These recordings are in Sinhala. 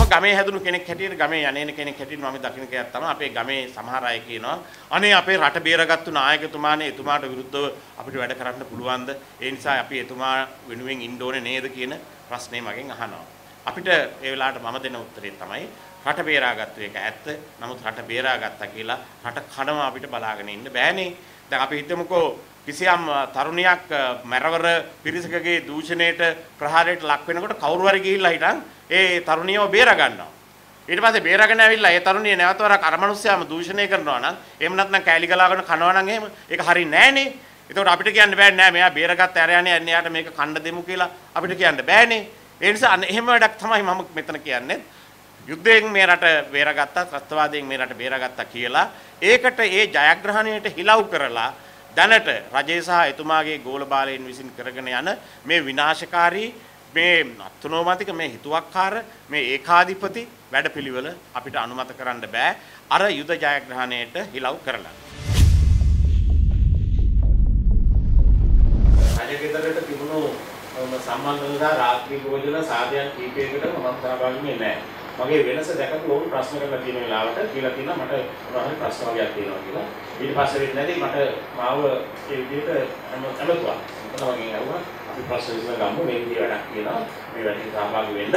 ගමේ හැදුණු කෙනෙක් හැටියට ගමේ යන්නේන කෙනෙක් හැටියට මම දකින්න කයක් තමයි අපේ ගමේ සමහර අය කියනවා අනේ අපේ රට බේරගත්තු නායකතුමානේ එතුමාට විරුද්ධව අපිට වැඩ කරන්න පුළුවන්ද? ඒ නිසා අපි එතුමා වෙනුවෙන් ඉන්න ඕනේ නේද කියන ප්‍රශ්නේ මගෙන් අහනවා. අපිට ඒ වෙලාවට මම දෙන උත්තරේ තමයි රට බේරාගත්තු එක ඇත්ත. නමුත් රට බේරාගත්තා කියලා රට කඩම අපිට බලාගෙන ඉන්න බෑනේ. දැන් අපි හිතමුකෝ කිසියම් තරුණියක් මරවර පිරිසකගේ දූෂණයට ප්‍රහාරයට ලක් වෙනකොට කවුරු හරි ගිහිල්ලා හිටන් ඒ තරුණියව බේර ගන්නවා. ඊට පස්සේ බේරගෙන ඇවිල්ලා ඒ තරුණිය නැවත වරක් අර මනුස්සයාම දූෂණය කරනවා නම් එහෙම නැත්නම් කෑලි ගලාගෙන කනවා නම් එහෙම ඒක හරියන්නේ නෑනේ. ඒකට අපිට කියන්න බෑ නෑ මෙයා බේරගත්ත ඇරයන්නේ එයාට මේක කණ්ඩ දෙමු කියලා අපිට කියන්න බෑනේ. ඒ නිසා එහෙම වැඩක් තමයි මම මෙතන කියන්නේ. යුද්ධයෙන් මේ රට බේරගත්තා, ත්‍රස්තවාදයෙන් මේ රට බේරගත්තා කියලා ඒකට ඒ ජයග්‍රහණයට හිලව් කරලා දැනට රජය සහ එතුමාගේ ගෝලබාලයන් විසින් කරගෙන යන මේ විනාශකාරී මේ අත්නෝමතික මේ හිතුවක්කාර මේ ඒකාධිපති වැඩපිළිවෙල අපිට අනුමත කරන්න බෑ අර යුද ජයග්‍රහණයට හිලව් කරලා. රජගෙදරට තිබුණු සම්බන්ධතා රාත්‍රී භෝජන සාධයන් කීපයකට මම සහභාගී වෙන්නේ නැහැ. මගේ වෙනස දැකපු ඕන ප්‍රශ්න කරලා තියෙන වෙලාවට කියලා තියෙනවා මට මොනවාරි ප්‍රශ්න වගේක් තියෙනවා කියලා. ඊට පස්සේ වෙන්නේ නැති මට මාව ඒ විදිහට අමතුවා. මොකද වගේ ආවා අපි ප්‍රශ්න විසඳගමු මේ විදිහ වැඩක් කියනවා. මේ වැඩේ සහභාගී වෙන්න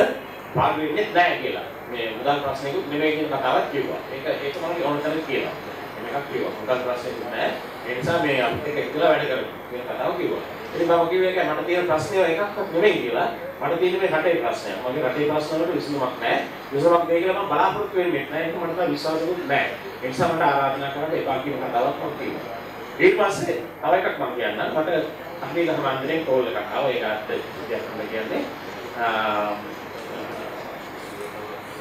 පාඩු වෙන්නේ නැහැ කියලා. මේ මුදල් ප්‍රශ්නයකුත් නෙමෙයි කියන කතාවක් කිව්වා. ඒක මම ඕන තරම් කියනවා. මේකක් කිව්වා. මුදල් ප්‍රශ්නයකුත් නැහැ. ඒ නිසා මේ අපිට එක එකලා වැඩ කරමු කියන කතාව කිව්වා. ඉතින් මම කිව්වේ ඒක මට තියෙන ප්‍රශ්නේ එකක්වත් නෙමෙයි කියලා. මට තියෙන මේ රටේ ප්‍රශ්නයක්. මගේ රටේ ප්‍රශ්න වලට විසඳුමක් නැහැ. විසඳුමක් දෙයි කියලා මම බලාපොරොත්තු වෙන්නේ නැහැ. ඒක මට තා විශ්වාසකුත් නැහැ. ඒ නිසා මට ආරාධනා කරලා එපා කියන කතාවක් මම කියනවා. ඊට පස්සේ තව එකක් මම කියන්නම්. මට අහේ ගහමන්දරෙන් කෝල් එකක් ආවා. ඒකට විද්‍යාවක් මම කියන්නේ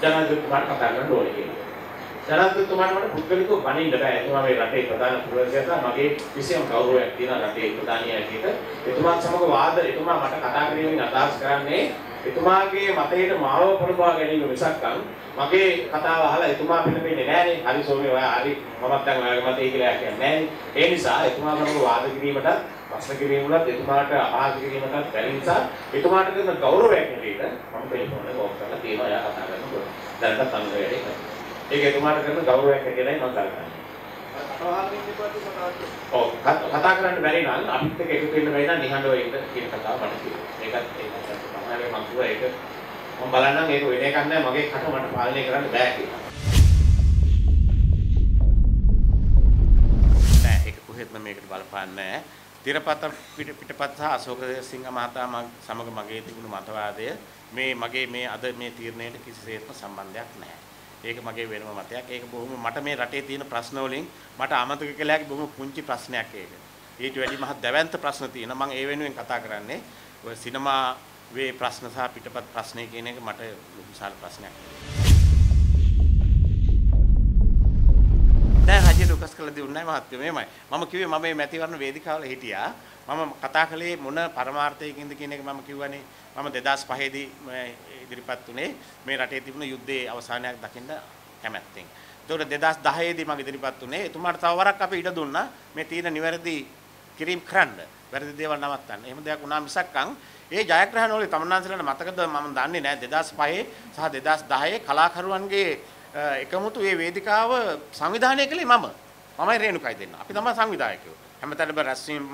ජනාධිපතිතුමාට කතා කරන්න ඕනේ කියලා. ජනාධිපතිතුමාට මට පුද්ගලිකව බණින්න බෑ. එතුමා මේ රටේ ප්‍රධාන පුරවැසියා මගේ කිසියම් ගෞරවයක් තියෙන රටේ ප්‍රධානිය ඇටියට. එතුමාත් සමග වාද එතුමා මට කතා කිරීමෙන් අදහස් කරන්නේ එතුමාගේ මතයට මාව පොළඹවා ගැනීම මිසක් මගේ කතාව අහලා එතුමා පිළිපෙන්නේ නෑනේ. හරි සෝමේ ඔයා හරි මමත් දැන් ඔයාගේ මතය කියලා කියන්නේ නෑනේ. ඒ නිසා එතුමා සමග වාද කිරීමට ප්‍රශ්න කිරීමකට එතුමාට අපහාස කිරීමකට බැරි නිසා එතුමාට දෙන ගෞරවයක් හැටියට මම ටෙලිෆෝන් එක ඕෆ් කරලා තියෙනවා. එයා කතා කරනකොට දැන්වත් අන්න වැඩේ කරනවා. ඒක එතුමාට කරන ගෞරවයක් හැටියටයි මම කල්පනා කතා කරන්න බැරි නම් අපිත් එක්ක එකතු වෙන්න බැරි නම් නිහඬව ඉන්න කියන කතාව මට කියනවා. ඒකත් තමයි මම කිව්වා ඒක මම බලන්නම් ඒක වෙන එකක් නෑ මගේ කට මට පාලනය කරන්න බෑ කියලා. නෑ ඒක කොහෙත්ම මේකට බලපාන්නේ නෑ. තිරපත පිටපත් සහ අශෝක සිංහ මහතා සමග මගේ තිබුණු මතවාදය මගේ මේ අද මේ තීරණයට කිසිසේත්ම සම්බන්ධයක් නැහැ. ඒක මගේ වෙනම මතයක්. ඒක බොහොම මට මේ රටේ තියෙන ප්‍රශ්න වලින් මට අමතක කළා හැකි බොහොම පුංචි ප්‍රශ්නයක් ඒක. ඊට වැඩි මහ දැවැන්ත ප්‍රශ්න තියෙනවා. මම ඒ වෙනුවෙන් කතා කරන්නේ ඔය සිනමා වේ ප්‍රශ්න සහ පිටපත් ප්‍රශ්නේ කියන එක මට විශාල ප්‍රශ්නයක්. දැන් හදිසියේ උකස් කළ දෙන්නේ නැහැ මහත්තයෝ මේමය. මම කිව්වේ මම මේ මැතිවරණ වේදිකාවල හිටියා. මම කතා කළේ මොන පරමාර්ථයකින්ද කියන එක මම කිව්වනේ. මම 2005 දී ඉදිරිපත් උනේ මේ රටේ තිබුණු යුද්ධයේ අවසානයක් දකින්න කැමැත්තෙන්. ඒතකොට 2010 දී මම ඉදිරිපත් උනේ එතුමාට තව වරක් අපි ඉඩ දුන්නා මේ තියෙන නිවැරදි කිරීම කරන්න. වැරදි දේවල් නවත්තන්න. එහෙම දෙයක් වුණා මිසක්කන් ඒ ජයග්‍රහණ වල තමන්නාන්සලට මතකද මම දන්නේ නැහැ 2005 සහ 2010 කලාකරුවන්ගේ එකමුතු මේ වේදිකාව සංවිධානය කළේ මමයි රේණුකයි දෙන්න. අපි තමයි සංවිධායකයෝ. හැමතැනම රැස්වීම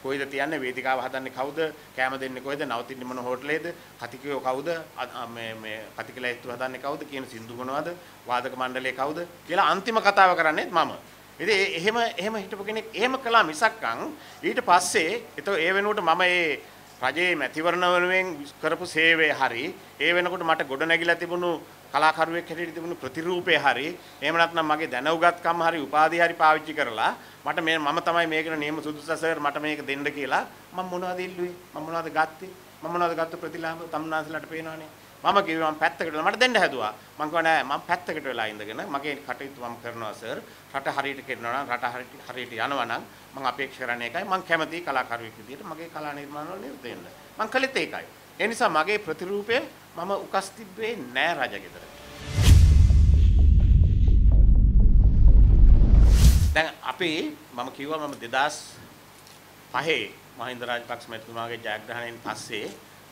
කොයිද තියන්නේ වේදිකාව හදන්නේ කවුද? කැම දෙන්නේ කොයිද? නවතින්නේ මොන හෝටලේද? කතිකයෝ කවුද? මේ කතිකලා ඉතුරු හදන්නේ කවුද? කියන සින්දු මොනවද? වාදක මණ්ඩලය කවුද? කියලා අන්තිම කතාව කරන්නේත් මම. ඉතින් එහෙම හිටපු කෙනෙක් එහෙම කළා මිසක්කන් ඊට පස්සේ ඒ වෙනුවට මම ඒ රජයේ මැතිවරණ වලින් කරපු සේවය හරි ඒ වෙනකොට මට ගොඩ නැගිලා තිබුණු කලාකරුවෙක් හැටියට තිබුණු ප්‍රතිරූපය හරි එහෙම නැත්නම් මගේ දැනුගත්කම් හරි උපාධිය හරි පාවිච්චි කරලා මට මම තමයි මේකට නියම සුදුසු සර් මට මේක දෙන්න කියලා මම මොනවද ඉල්ලුවේ මම මොනවද ගත්තේ මම මොනවද ගත්ත ප්‍රතිලාභ තමුන්නාන්සලට පේනවනේ මම කිව්වා මම පැත්තකට වෙලා මට දෙන්න හැදුවා මම කිව්වා නෑ මම පැත්තකට වෙලා ඉඳගෙන මගේ කටයුතු මම කරනවා සර් රට හරියට කරනවා නම් රට හරියට යනවා නම් මම අපේක්ෂා කරන එකයි මම කැමති කලාකරුවෙක් විදිහට මගේ කලා නිර්මාණ වල නිරත වෙන්න මම කළෙත් ඒකයි ඒ නිසා මගේ ප්‍රතිරූපය මම උකස් තිබ්බේ නෑ රජගෙදර. දැන් අපි මම කිව්වා මම 2005 මහින්ද රාජපක්ෂ මැතිතුමාගේ ජයග්‍රහණයෙන් පස්සේ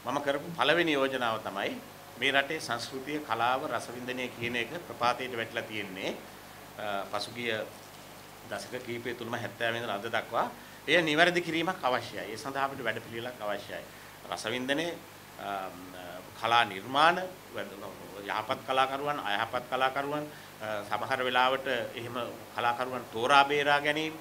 මම කරපු පළවෙනි යෝජනාව තමයි මේ රටේ සංස්කෘතිය, කලාව, රසවින්දනය කියන එක ප්‍රපාතයට වැටලා තියෙන්නේ පසුගිය දශක කිහිපය තුලම 70 ඉඳලා අද දක්වා. එය නිවැරදි කිරීමක් අවශ්‍යයි. ඒ සඳහා අපිට වැඩපිළිවෙලක් අවශ්‍යයි. රසවින්දනයේ කලා නිර්මාණ යහපත් කලාකරුවන් අයහපත් කලාකරුවන් සමහර වෙලාවට එහෙම කලාකරුවන් තෝරා බේරා ගැනීම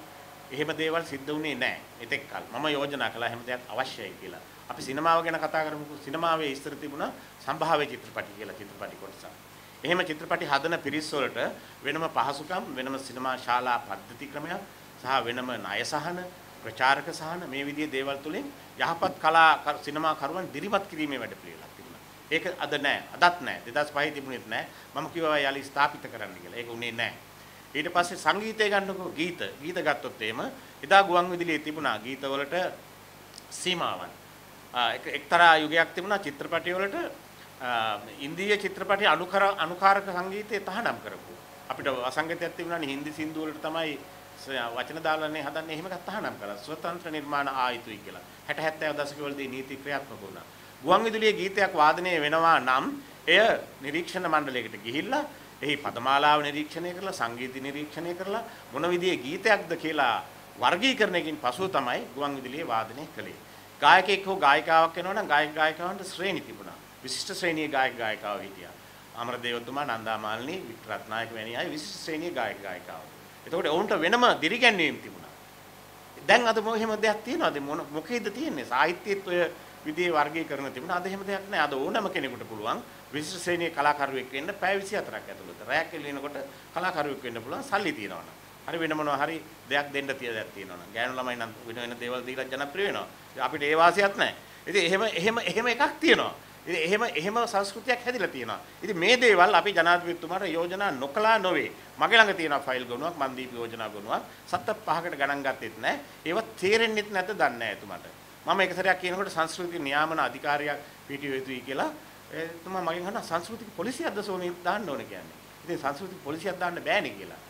එහෙම දේවල් සිද්ධ වුණේ නැහැ. එතෙක් කල මම යෝජනා කළා හැම දෙයක් අවශ්‍යයි කියලා. අපි සිනමාව ගැන කතා කරමුකෝ. සිනමාවේ ඉස්තර තිබුණා සම්භාව්‍ය චිත්‍රපටි කියලා චිත්‍රපටි කොටසක්. එහෙම චිත්‍රපටි හදන පිරිස් වලට වෙනම පහසුකම්, වෙනම සිනමා ශාලා පද්ධති ක්‍රමයක් සහ වෙනම ණය සහන, ප්‍රචාරක සහන මේ විදිහේ දේවල් තුලින් යහපත් කලා සිනමා කරුවන් දිරිමත් කිරීමේ වැඩපිළිවෙලක් තිබුණා. ඒක අද නැහැ. අදත් නැහැ. 2005 තිබුණෙත් නැහැ. මම කිව්වා යලි ස්ථාපිත කරන්න කියලා. ඒක උනේ නැහැ. ඊට පස්සේ සංගීතය ගන්නකො ගීත ගත්තොත් එහෙම එදා ගුවන් විදුලියේ තිබුණා ගීත වලට සීමාවන්. එක්තරා යුගයක් තිබුණා චිත්‍රපටි වලට ඉන්දීය චිත්‍රපටි අනුකාරක සංගීතය තහනම් කරපු. අපිට අසංගතයක් තිබුණානේ හින්දි සින්දු වලට තමයි වචන දාලානේ හදන්නේ එහෙම එකක් තහනම් කළා. ස්වතන්ත්‍ර නිර්මාණ ආයුතුයි කියලා. 60 70 දශකවලදී නීති ක්‍රියාත්මක වුණා. ගුවන් විදුලියේ ගීතයක් වාදනය වෙනවා නම් එය නිරීක්ෂණ මණ්ඩලයකට ගිහිල්ලා එහි පදමාලාව නිරීක්ෂණය කරලා සංගීත නිරීක්ෂණය කරලා මොන විදිහේ ගීතයක්ද කියලා වර්ගීකරණයකින් පසුව තමයි ගුවන් විදුලියේ වාදනය කළේ. ගායකයෙක් හෝ ගායිකාවක් වෙනවා නම් ගායකයන්ට ශ්‍රේණි තිබුණා. විශිෂ්ට ශ්‍රේණියේ ගායකයෝ හිටියා. අමරදේවතුමා, නන්දාමාලිනී, වික්ටර් රත්නායක වැනි අය විශිෂ්ට ශ්‍රේණියේ ගායකයෝ. එතකොට ඔවුන්ට වෙනම දිරිගැන්වීම් තිබුණා. දැන් අද මොහෙම දෙයක් තියෙනවද? මොකේද තියෙන්නේ? සාහිත්‍යයේත් ඔය විදිහේ වර්ගීකරණ තිබුණා. අද එහෙම දෙයක් නැහැ. අද ඕනම කෙනෙකුට පුළුවන් විශිෂ්ට ශ්‍රේණියේ කලාකරුවෙක් වෙන්න පැය 24ක් ඇතුළත. රැයක් එළිනකොට කලාකරුවෙක් වෙන්න පුළුවන් සල්ලි තියනවනම්. හරි වෙන මොනවා හරි දෙයක් දෙන්න තියදක් තියෙනවනම්. ගෑනු ළමයි නම් වෙන දේවල් දීලා ජනප්‍රිය වෙනවා. අපිට ඒ වාසියක් නැහැ. ඉතින් එහෙම එකක් තියෙනවා. ඉතින් එහෙම සංස්කෘතියක් හැදිලා තියෙනවා. ඉතින් මේ දේවල් අපි ජනාධිපතිතුමාට යෝජනා නොකලා නොවේ. මගේ ළඟ තියෙන ෆයිල් ගොනුවක් මන් දීපු යෝජනා ගොනුවක් සත පහකට ගණන් ගත්තෙත් නැහැ. ඒව තේරෙන්නෙත් නැත දන්නේ නැහැ එතුමාට. මම එක සැරයක් කියනකොට සංස්කෘතික නියාමන අධිකාරියක් පිටිය යුතුයි කියලා එතුමා මගෙන් අහනවා සංස්කෘතික පොලිසියක්ද සෝනි දාන්න ඕන කියන්නේ. ඉතින් සංස්කෘතික පොලිසියක් දාන්න බෑනේ කියලා.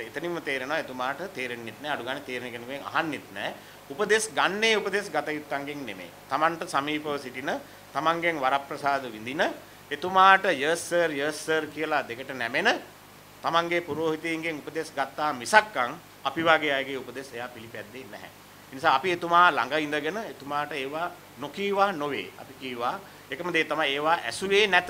එතනින්ම තේරෙනවා එතුමාට තේරෙන්නෙත් නැහැ අඩු ගන්න තේරෙන කෙනෙකුගෙන් අහන්නෙත් නැහැ. උපදේශ ගන්නේ උපදේශ ගත යුත්තන්ගෙන් නෙමෙයි. Tamanට සමීපව සිටින තමන්ගෙන් වරප්‍රසාද විඳින එතුමාට yes sir කියලා දෙකට නැමෙන තමන්ගේ පුරෝහිතයින්ගෙන් උපදෙස් ගත්තා මිසක්කන් අපි වගේ අයගේ උපදෙස් එයා පිළිපැද්දේ නැහැ. ඒ නිසා අපි එතුමා ළඟ ඉඳගෙන එතුමාට ඒවා නොකීවා නොවේ. අපි කීවා එකම දේ තමයි ඒවා ඇසුවේ නැත.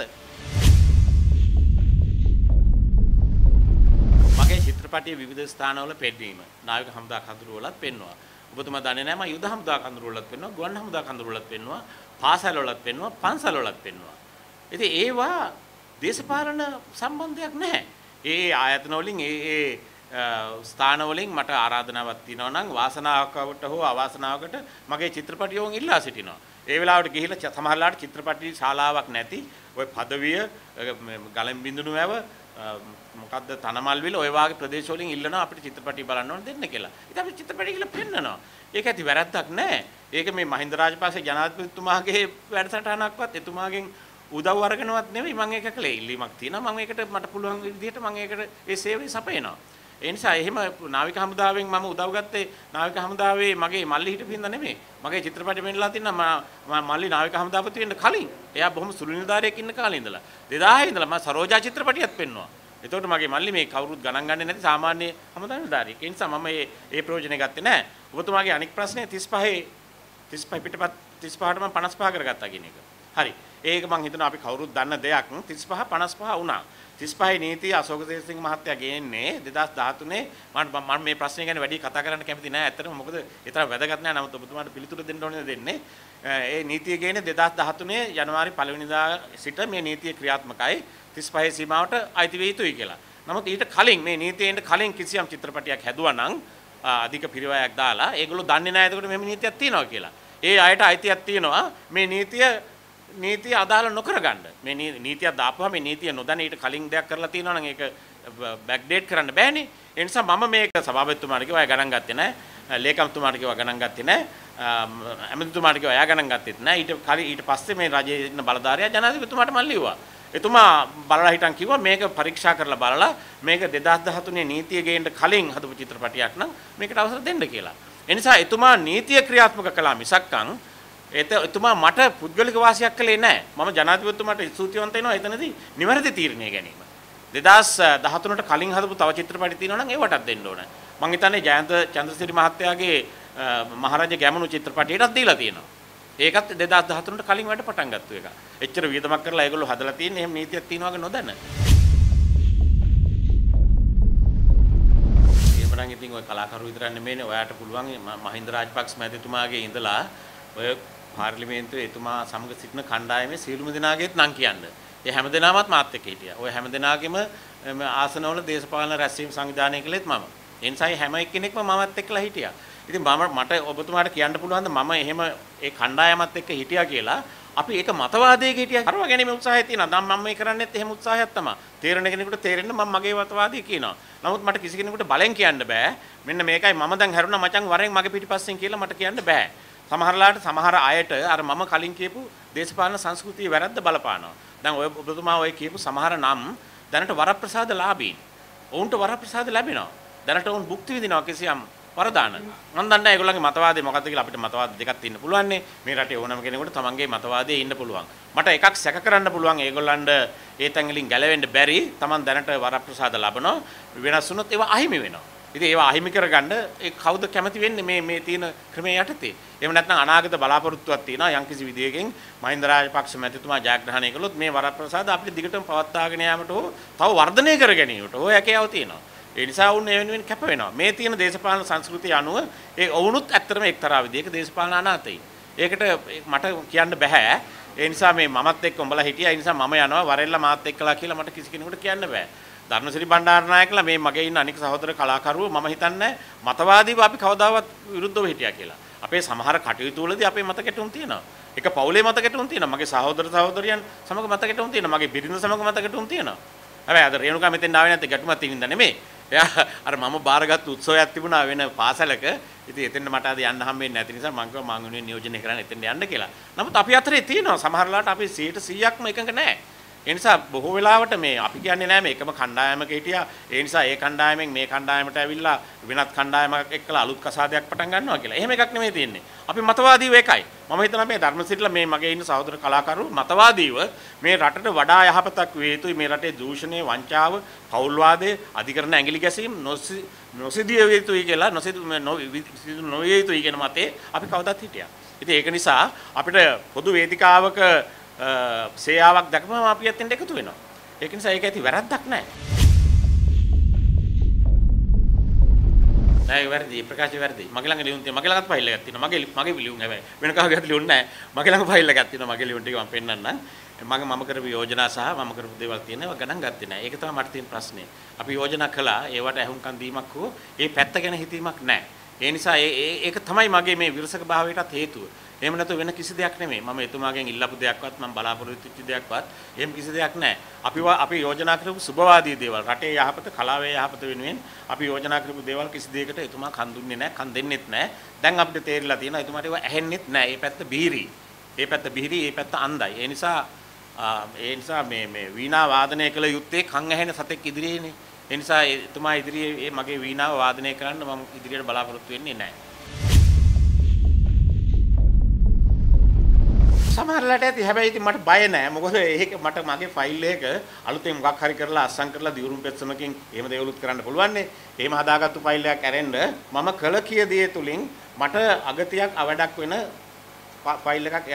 මගේ චිත්‍රපටයේ විවිධ ස්ථානවල පෙන්වීම නායක හමුදා කඳුරුවලත් පෙන්වුවා. ඔබතුමා දන්නේ නැහැ මම යුද හමුදා කඳුරුවලත් පෙන්වුවා, ගුවන් හමුදා කඳුරුවලත් පෙන්වුවා, පාසල් වලත් පෙන්වුවා, පන්සල් වලත් පෙන්වුවා. ඉතින් ඒවා දේශපාලන සම්බන්ධයක් නැහැ. ඒ ආයතන වලින් ඒ ස්ථාන වලින් මට ආරාධනාවක් තියෙනවා නම් වාසනාවකට හෝ අවාසනාවකට මගේ චිත්‍රපටිය වුන් ඉල්ලා සිටිනවා. ඒ වෙලාවට ගිහිල්ලා සමහරලාට චිත්‍රපටි ශාලාවක් නැති ඔය පදවිය ගලම් බිඳුණු වැව මොකද්ද තනමල්විල ඔය වාගේ ප්‍රදේශ වලින් ඉල්ලනවා අපිට චිත්‍රපටි බලන්න ඕන දෙන්න කියලා. ඉතින් අපි චිත්‍රපටි කියලා පෙන්නනවා. ඒක ඇති වැරද්දක් නැහැ. ඒක මේ මහින්ද රාජපක්ෂ ජනාධිපතිතුමාගේ වැඩසටහනක්වත් එතුමාගෙන් උදව් අරගෙනවත් නෙවෙයි මම ඒක කළේ. ඉල්ලීමක් තියෙනවා මම ඒකට මට පුළුවන් විදිහට මම ඒකට ඒ සේවය සපයනවා. ඒ නිසා එහෙම නාවික හමුදාවෙන් මම උදව් ගත්තේ නාවික හමුදාවේ මගේ මල්ලි හිටපින්ද නෙමෙයි. මගේ චිත්‍රපටි මෙන්නලා තිනවා මම මල්ලි නාවික හමුදාපති වෙන්න කලින්. එයා බොහොම සුළු නිලධාරියෙක් ඉන්න කාලේ ඉඳලා 2000 ඉඳලා මම සරෝජා චිත්‍රපටියත් පෙන්නුවා. එතකොට මගේ මල්ලි මේ කවුරුත් ගණන් ගන්නේ නැති සාමාන්‍ය හමුදා නිලධාරියෙක්. ඒ නිසා මම මේ ප්‍රයෝජනෙ ගත්තේ නැහැ. ඔබතුමාගේ අනික් ප්‍රශ්නේ 35 පිටපත් 35ට මම 55 කරගත්තා කියන එක. හරි. ඒක මම හිතනවා අපි කවුරුත් දන්න දෙයක් 35 55 වුණා. 35 නීතිය අශෝක දේශසිංහ මහත්තයා ගේන්නේ 2013 මම මේ ප්‍රශ්නේ ගැන වැඩි කතා කරන්න කැමති නෑ ඇත්තටම මොකද ඒ තරම් වැදගත් නෑ නමුත් ඔබතුමාට පිළිතුරු දෙන්න ඕනේ දෙන්නේ ඒ නීතිය ගේන්නේ 2013 ජනවාරි 1 වෙනිදා සිට මේ නීතිය ක්‍රියාත්මකයි 35 සීමාවට අයිති වෙ යුතුයි කියලා. නමුත් ඊට කලින් මේ නීතියෙන් කලින් කිසියම් චිත්‍රපටයක් හැදුවා නම් අධික පිරිවැයක් දාලා ඒගොල්ලෝ දන්නේ නෑ එතකොට මෙහෙම නීතියක් තියෙනවා කියලා. ඒ අයට අයිතියක් තියෙනවා මේ නීතිය අදාළ නොකර ගන්න. මේ නීතිය දාපුවා මේ නීතිය නොදැන ඊට කලින් දෙයක් කරලා තියෙනවා නම් ඒක බෑක්ඩේට් කරන්න බෑනේ. ඒ නිසා මම මේක සභාපතිතුමාට කිව්වා අය ගණන් ගත්තේ නැහැ. ලේකම්තුමාට කිව්වා ගණන් ගත්තේ නැහැ. ඇමතිතුමාට කිව්වා එයා ගණන් ගත්තෙත් නැහැ. ඊට පස්සේ මේ රජයේ ඉන්න බලධාරියා ජනාධිපතිතුමාට මම ලිව්වා. එතුමා බලලා හිටන් කිව්වා මේක පරීක්ෂා කරලා බලලා මේක 2013 නීතිය ගේන්න කලින් හදපු චිත්‍රපටයක් නම් මේකට අවසර දෙන්න කියලා. ඒ නිසා එතුමා නීතිය ක්‍රියාත්මක කළා මිසක්කන් එතුමා මට පුද්ගලික වාසියක් කළේ නැහැ. මම ජනාධිපතිතුමාට ස්තුතිවන්ත වෙනවා එතනදී නිවැරදි තීරණය ගැනීම. 2013ට කලින් හදපු තව චිත්‍රපටි තියෙනවා නම් ඒවටත් දෙන්න ඕන. මම හිතන්නේ ජයන්ත චන්ද්‍රසිරි මහත්තයාගේ මහරජා ගැමුණු චිත්‍රපටියටත් දීලා තියෙනවා. ඒකත් 2013ට කලින් වැඩ පටන් ගත්ත එක. එච්චර වියදමක් කරලා ඒගොල්ලෝ හදලා තියෙන්නේ එහෙම නීතියක් තියෙනවා වගේ නොදන්න. එහෙමනම් ඉතින් ඔය කලාකරු විතරක් නෙමෙයිනේ ඔයාට පුළුවන් මහින්ද රාජපක්ෂ මැතිතුමාගේ ඉඳලා ඔය පාර්ලිමේන්තුවේ එතුමා සමග සිටින කණ්ඩායමේ සියලුම දෙනාගේත් නම් කියන්න. ඒ හැමදෙනාමත් මාත් එක්ක හිටියා. ඔය හැමදෙනාගේම ආසනවල දේශපාලන රැස්වීම් සංවිධානය කළෙත් මම. ඒ නිසා හැම එක්කෙනෙක්ම මමත් එක්කලා හිටියා. ඉතින් මට ඔබතුමාට කියන්න පුළුවන් ද මම එහෙම ඒ කණ්ඩායමත් එක්ක හිටියා කියලා අපි ඒක මතවාදයක හිටියා. කරව ගැනීම උත්සාහය තියෙනවා. දැන් මම මේ කරන්නේත් එහෙම උත්සාහයක් තමයි. තේරෙන කෙනෙකුට තේරෙන්න මම මගේ මතවාදය කියනවා. නමුත් මට කිසි කෙනෙකුට බලෙන් කියන්න බෑ. මෙන්න මේකයි මම දැන් හැරුණා මචං වරෙන් මගේ පිටිපස්සෙන් කියලා මට කියන්න බෑ. සමහරලාට සමහර අයට අර මම කලින් කියපු දේශපාලන සංස්කෘතිය වැරද්ද බලපානවා. දැන් ඔය ඔබතුමා ඔය කියපු සමහර නම් දැනට වරප්‍රසාද ලාභීන්. ඔවුන්ට වරප්‍රසාද ලැබෙනවා. දැනට ඔවුන් භුක්ති විඳිනවා කිසියම් වරදාන. මම දන්නේ ඒගොල්ලන්ගේ මතවාදය මොකක්ද කියලා අපිට මතවාද දෙකක් තියෙන්න පුළුවන් නේ. මේ රටේ ඕනම කෙනෙකුට තමන්ගේ මතවාදයේ ඉන්න පුළුවන්. මට එකක් සැක කරන්න පුළුවන් ඒගොල්ලන්ට ඒ තැන් වලින් ගැලවෙන්න බැරි තමන් දැනට වරප්‍රසාද ලබනවා. වෙනස් වුණොත් ඒවා අහිමි වෙනවා. ඉතින් ඒවා අහිමි කරගන්න ඒ කවුද කැමති වෙන්නේ මේ තියෙන ක්‍රමයේ යටතේ. එහෙම නැත්නම් අනාගත බලාපොරොත්තුවක් තියෙනවා යම්කිසි විදියකින් මහින්ද රාජපක්ෂ මැතිතුමා ජයග්‍රහණය කළොත් මේ වරප්‍රසාද අපිට දිගටම පවත්වාගෙන යාමට තව වර්ධනය කර ගැනීමට ඕ හැකියාව තියෙනවා. ඒ නිසා වුන් ඒ වෙනුවෙන් කැප වෙනවා. මේ තියෙන දේශපාලන සංස්කෘතිය අනුව ඒ ඔවුනුත් ඇත්තටම එක්තරා විදියක දේශපාලන අනාතයි. ඒකට මට කියන්න බෑ. ඒ නිසා මේ මමත් එක්ක උඹලා හිටියා. ඒ නිසා මම යනවා වරෙල්ලා මාත් එක්කලා කියලා මට කිසි කෙනෙකුට කියන්න බෑ. ධර්මසිරි බණ්ඩාරනායකලා මේ මගේ ඉන්න අනික සහෝදර කලාකරුවෝ මම හිතන්නේ මතවාදීව අපි කවදාවත් විරුද්ධව හිටියා කියලා. අපේ සමහර කටයුතු වලදී අපේ මත ගැටුම් තියෙනවා. එක පවුලේ මත ගැටුම් තියෙනවා. මගේ සහෝදර සහෝදරියන් සමග මත ගැටුම් තියෙනවා. මගේ බිරිඳ සමග මත ගැටුම් තියෙනවා. හැබැයි අද රේණුකා මෙතෙන් ආවේ නැත්නම් ගැටුමක් තියෙනින්ද නෙමෙයි. එයා අර මම බාරගත් උත්සවයක් තිබුණා වෙන පාසලක. ඉතින් එතෙන් මට අද යන්න හම්බෙන්නේ නැති නිසා මම කිව්වා මං උනේ නියෝජනය කරන්න එතෙන් යන්න කියලා. නමුත් අපි අතරේ තියෙනවා සමහරලාට අපි 100%ක්ම එකඟ නැහැ. ඒ නිසා බොහෝ වෙලාවට මේ අපි කියන්නේ නැහැ මේ එකම කණ්ඩායමක හිටියා. ඒ නිසා ඒ කණ්ඩායමෙන් මේ කණ්ඩායමට ඇවිල්ලා වෙනත් කණ්ඩායමක් එක්කලා අලුත් කසාදයක් පටන් ගන්නවා කියලා. එහෙම එකක් නෙමෙයි තියෙන්නේ. අපි මතවාදීව එකයි. මම හිතනවා මේ ධර්මසිරිලා මේ මගේ ඉන්න සහෝදර කලාකරුවෝ මතවාදීව මේ රටට වඩා යහපතක් වේ යුතුයි. මේ රටේ දූෂණය, වංචාව, පෞල්වාදය, අධිකරණ ඇඟිලි ගැසීම් නොසිදිය යුතුයි කියලා නොවිය යුතුයි කියන මතේ අපි කවදාත් හිටියා. ඉතින් ඒක නිසා අපිට පොදු වේදිකාවක සේයාවක් දැකපම අපි ඇත්තෙන්ට එකතු වෙනවා. ඒක නිසා ඒක ඇති වැරද්දක් නැහැ. නෑ වැරදි ප්‍රකාශය වැරදි. මගේ ළඟ ලියුම් තියෙනවා. මගේ ළඟත් ෆයිල් එකක් තියෙනවා. මගේ ලියුම් හැබැයි වෙන කාගෙත් ලියුම් නැහැ. මගේ ළඟ ෆයිල් එකක් තියෙනවා. මගේ ලියුම් ටික මම පෙන්නන්නම්. මම කරපු යෝජනා සහ මම කරපු දේවල් තියෙනවා ගණන් ගත්තේ නැහැ. ඒක තමයි මට තියෙන ප්‍රශ්නේ. අපි යෝජනා කළා ඒවට ඇහුම්කන් දීමක් හෝ ඒ පැත්ත ගැන හිතීමක් නැහැ. ඒ නිසා ඒක තමයි මගේ මේ විරසක භාවයටත් හේතුව. එහෙම නැතු වෙන කිසි දෙයක් නෙමෙයි. මම එතුමාගෙන් ඉල්ලපු දෙයක්වත් මම බලාපොරොත්තු වෙච්ච දෙයක්වත් එහෙම කිසි දෙයක් නැහැ. අපි යෝජනා කරපු සුබවාදී දේවල් රටේ යහපත කලාවේ යහපත වෙනුවෙන් අපි යෝජනා කරපු දේවල් කිසි දෙයකට එතුමා කන් දුන්නේ නැහැ, කන් දෙන්නෙත් නැහැ. දැන් අපිට තේරිලා තියෙනවා එතුමාට ඒවා ඇහෙන්නෙත් නැහැ. මේ පැත්ත බිහිරි. මේ පැත්ත අන්ධයි. ඒ නිසා මේ වීණා වාදනය කළ යුත්තේ කන් ඇහෙන සතෙක් ඉදිරියේනේ. ඒ නිසා එතුමා ඉදිරියේ මගේ වීණාව වාදනය කරන්න මම ඉදිරියට බලාපොරොත්තු වෙන්නේ නැහැ. සමහරලාට ඇති හැබැයි ඉතින් මට බය නෑ. මොකද ඒක මට මගේ ෆයිල් එක අලුතෙන් මොකක් හරි කරලා අස්සම් කරලා දියුරුම් පෙත්සමකින් එහෙම දේවලුත් කරන්න පුළුවන් නේ. එහෙම හදාගත්තු ෆයිල් එකක් ඇරෙන්න මම කළ කිය දේ තුලින් මට අගතියක් අවඩක් වෙන ෆයිල් එකක්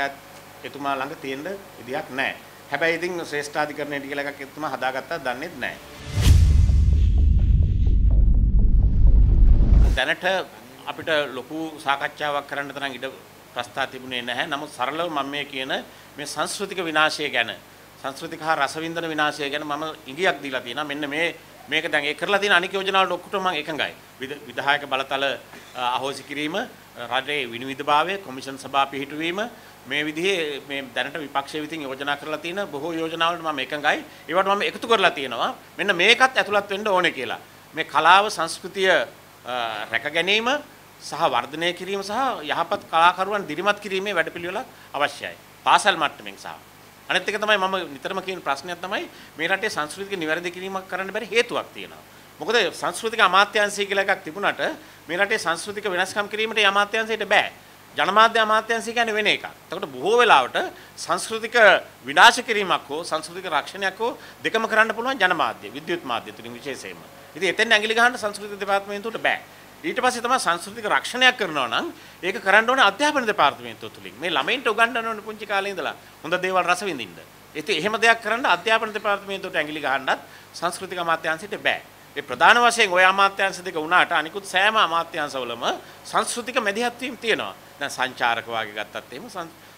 එතුමා ළඟ තියෙන්න විදියක් නෑ. හැබැයි ඉතින් ශ්‍රේෂ්ඨාධිකරණයට කියලා එකක් එතුමා හදාගත්තා දන්නේත් නෑ. දැනට අපිට ලොකු සාකච්ඡාවක් කරන්න තරම් ඉඩ ප්‍රස්තාව තිබුණේ නැහැ. නමුත් සරලව මම මේ කියන මේ සංස්කෘතික විනාශය ගැන සංස්කෘතික හා රසවින්දන විනාශය ගැන මම ඉඟියක් දීලා තියෙනවා. මෙන්න මේක දැන් ඒ කරලා තියෙන අනික් යෝජනාවල ඔක්කොටම මම එකඟයි. විධායක බලතල අහෝසි කිරීම, රටේ විනිවිදභාවය, කොමිෂන් සභා පිහිටුවීම මේ විදිහේ මේ දැනට විපක්ෂයේ විසින් යෝජනා කරලා තියෙන බොහෝ යෝජනාවලට මම එකඟයි. ඒවට මම එකතු කරලා තියෙනවා. මෙන්න මේකත් ඇතුළත් වෙන්න ඕනේ කියලා. මේ කලාව සංස්කෘතිය රැක ගැනීම සහ වර්ධනය කිරීම සහ යහපත් කලාකරුවන් දිරිමත් කිරීමේ වැඩපිළිවෙලක් අවශ්‍යයි. පාසල් මට්ටමින් සහ අනිත් එක තමයි මම නිතරම කියන ප්‍රශ්නයක් තමයි මේ රටේ සංස්කෘතික නිවැරදි කිරීමක් කරන්න බැරි හේතුවක් තියෙනවා. මොකද සංස්කෘතික අමාත්‍යාංශය කියලා එකක් තිබුණාට මේ රටේ සංස්කෘතික වෙනස්කම් කිරීමට අමාත්‍යාංශයට බෑ. ජනමාධ්‍ය අමාත්‍යාංශය කියන්නේ වෙන එකක්. එතකොට බොහෝ වෙලාවට සංස්කෘතික විනාශ කිරීමක් හෝ සංස්කෘතික රක්ෂණයක් හෝ දෙකම කරන්න පුළුවන් ජනමාධ්‍ය, විද්‍යුත් මාධ්‍ය තුලින් විශේෂයෙන්ම. ඉතින් එතෙන් ඇඟිලි ගහන්න සංස්කෘතික දෙපාර්තමේන්තුවට බෑ. ඊට පස්සේ තමයි සංස්කෘතික රක්ෂණයක් කරනවා නම් ඒක කරන්න ඕනේ අධ්‍යාපන දෙපාර්තමේන්තුව තුලින්. මේ ළමයින්ට උගන්වන්න ඕනේ පුංචි කාලේ ඉඳලා හොඳ දේවල් රස විඳින්න. ඉතින් එහෙම දෙයක් කරන්න අධ්‍යාපන දෙපාර්තමේන්තුවට ඇඟිලි ගහන්නත් සංස්කෘතික අමාත්‍යාංශයට බෑ. ඒ ප්‍රධාන වශයෙන් ওই අමාත්‍යාංශ දෙක වුණාට අනිකුත් සෑම අමාත්‍යාංශවලම සංස්කෘතික මැදිහත් වීම තියෙනවා. දැන් සංචාරක වාගේ ගත්තත් එහෙම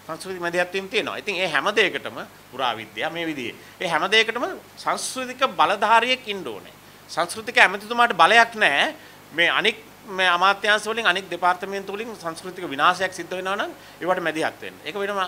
සංස්කෘතික මැදිහත් වීම තියෙනවා. ඉතින් ඒ හැම දෙයකටම පුරාවිද්‍යාව මේ විදිහේ. ඒ හැම දෙයකටම සංස්කෘතික බලධාරියෙක් ඉන්න ඕනේ. සංස්කෘතික ඇමතිතුමාට බලයක් නැහැ. මේ අනික් මේ අමාත්‍යාංශ වලින් අනික් දෙපාර්තමේන්තු වලින් සංස්කෘතික විනාශයක් සිද්ධ වෙනවා නම් ඒවට මැදිහත් වෙන්න. ඒක වෙනම